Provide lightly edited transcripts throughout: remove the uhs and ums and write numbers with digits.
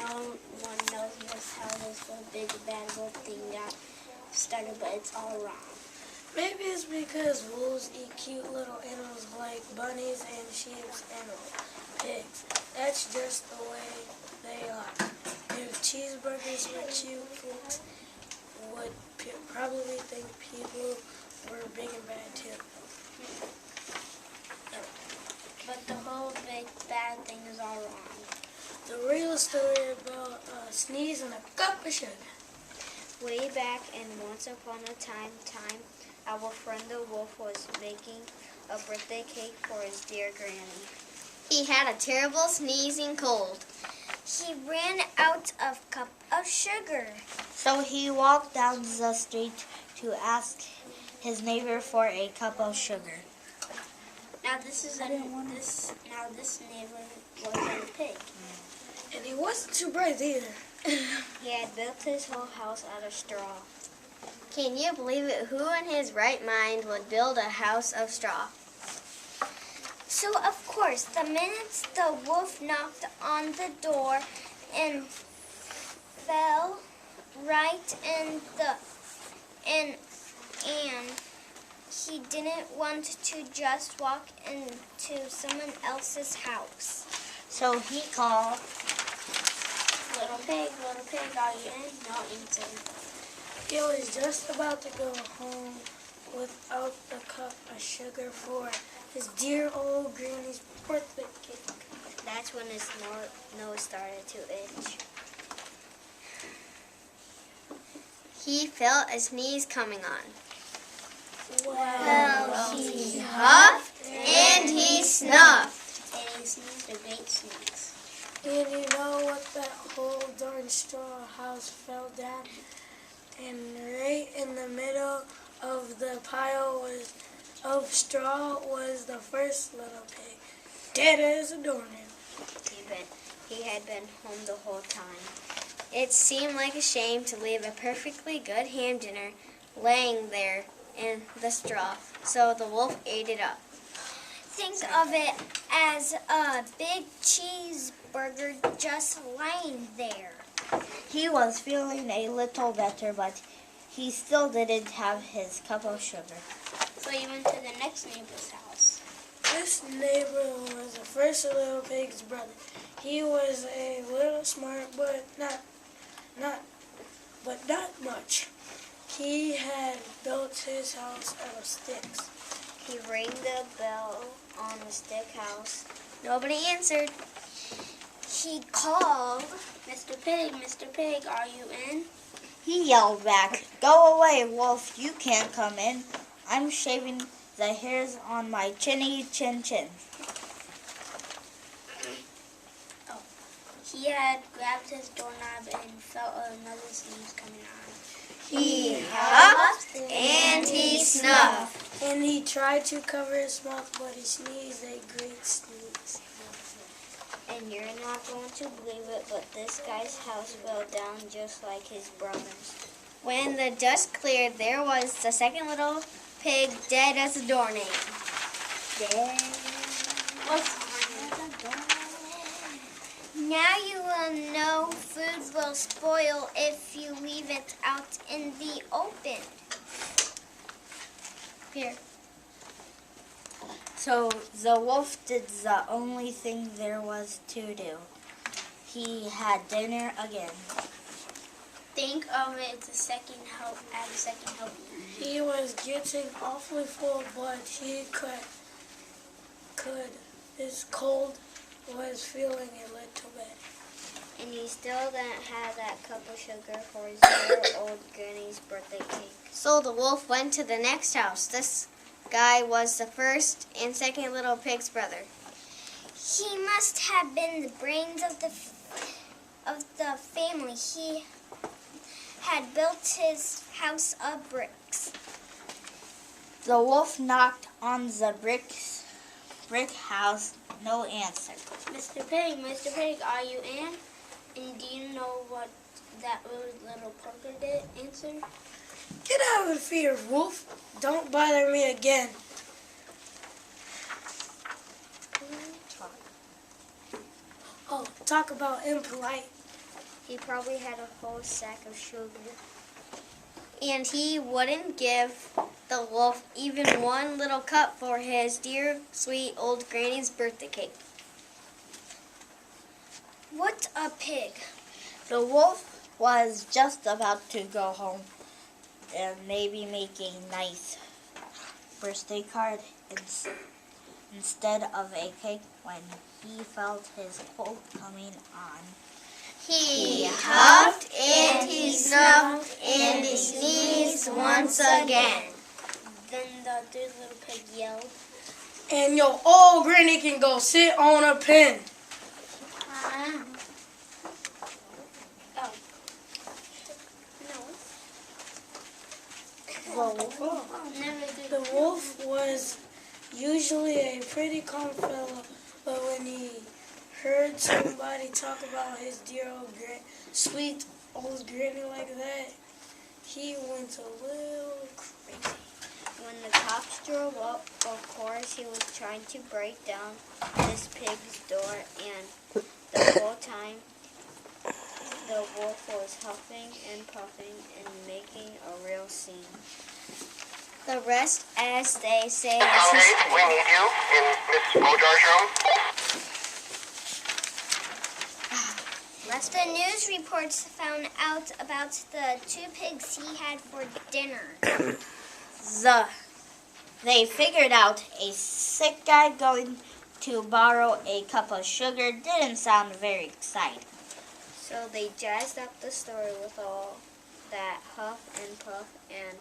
no one knows just how this little big bad wolf thing got started, but it's all wrong. Maybe it's because wolves eat cute little animals like bunnies and sheep and pigs. That's just the way they are. If cheeseburgers were cute, folks would probably think people were big and bad too. But the whole big bad thing is all wrong. The real story about a sneeze and a cup of sugar. Way back and once upon a time, our friend the wolf was making a birthday cake for his dear granny. He had a terrible sneezing cold. He ran out of cup of sugar. So he walked down the street to ask his neighbor for a cup of sugar. Now this neighbor was a pig. And he wasn't too bright either. He had built his whole house out of straw. Can you believe it? Who in his right mind would build a house of straw? So, of course, the minute the wolf knocked on the door and fell right in and he didn't want to just walk into someone else's house. So he called, Little pig, are you in? No answer. He was just about to go home without the cup of sugar for his dear old granny's birthday cake. That's when his nose started to itch. He felt a sneeze coming on. Well, He huffed and he snuffed. And he sneezed a great sneeze. And you know what? That whole darn straw house fell down. And right in the middle of the pile of straw was the first little pig, dead as a doornail. He had been home the whole time. It seemed like a shame to leave a perfectly good ham dinner laying there in the straw, so the wolf ate it up. think of it as a big cheeseburger just lying there. he was feeling a little better, but he still didn't have his cup of sugar. So he went to the next neighbor's house. This neighbor was the first little pig's brother. He was a little smart, but not much. He had built his house out of sticks. He rang the bell on the stick house. Nobody answered. He called, Mr. Pig, are you in? He yelled back, "Go away, wolf, you can't come in. I'm shaving the hairs on my chinny chin chin." He had grabbed his doorknob and felt another sneeze coming on. He huffed and he snuffed. And he tried to cover his mouth, but he sneezed a great sneeze. And you're not going to believe it, but this guy's house fell down just like his brother's. When the dust cleared, there was the second little pig dead as a doornail. now you will know food will spoil if you leave it out in the open. Pierre. So the wolf did the only thing there was to do. He had dinner again. Think of it as a second helping. He was getting awfully full, but he his cold was feeling a little bit. And he still didn't have that cup of sugar for his dear old granny's birthday cake. So the wolf went to the next house. This guy was the first and second little pig's brother. He must have been the brains of the family. He had built his house of bricks. The wolf knocked on the brick house. No answer. Mr. Pig, are you in? And do you know what that little poker did answer? Get out of here, wolf. Don't bother me again. Oh, talk about impolite. He probably had a whole sack of sugar. And he wouldn't give the wolf even one little cup for his dear, sweet old granny's birthday cake. What's a pig? The wolf was just about to go home and maybe make a nice birthday card instead of a cake when he felt his coat coming on. He huffed and he snuffed and he sneezed once again. Then the third little pig yelled. And your old granny can go sit on a pen. The wolf was usually a pretty calm fellow, but when he heard somebody talk about his dear old sweet old granny like that, he went a little crazy. When the cops drove up, of course, he was trying to break down this pig's door, and the whole time the wolf was huffing and puffing and making a real scene. The rest, as they say, Pound 8, we need you in Miss Mojar's room. The news reports found out about the 2 pigs he had for dinner. They figured out a sick guy going to borrow a cup of sugar didn't sound very exciting. So they jazzed up the story with all that huff and puff and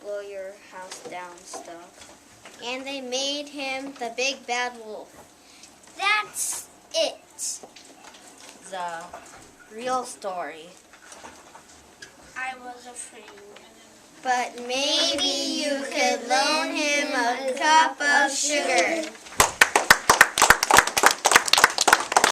blow your house down stuff. and they made him the big bad wolf. That's it. The real story. I was afraid. But maybe you could loan him a cup of sugar.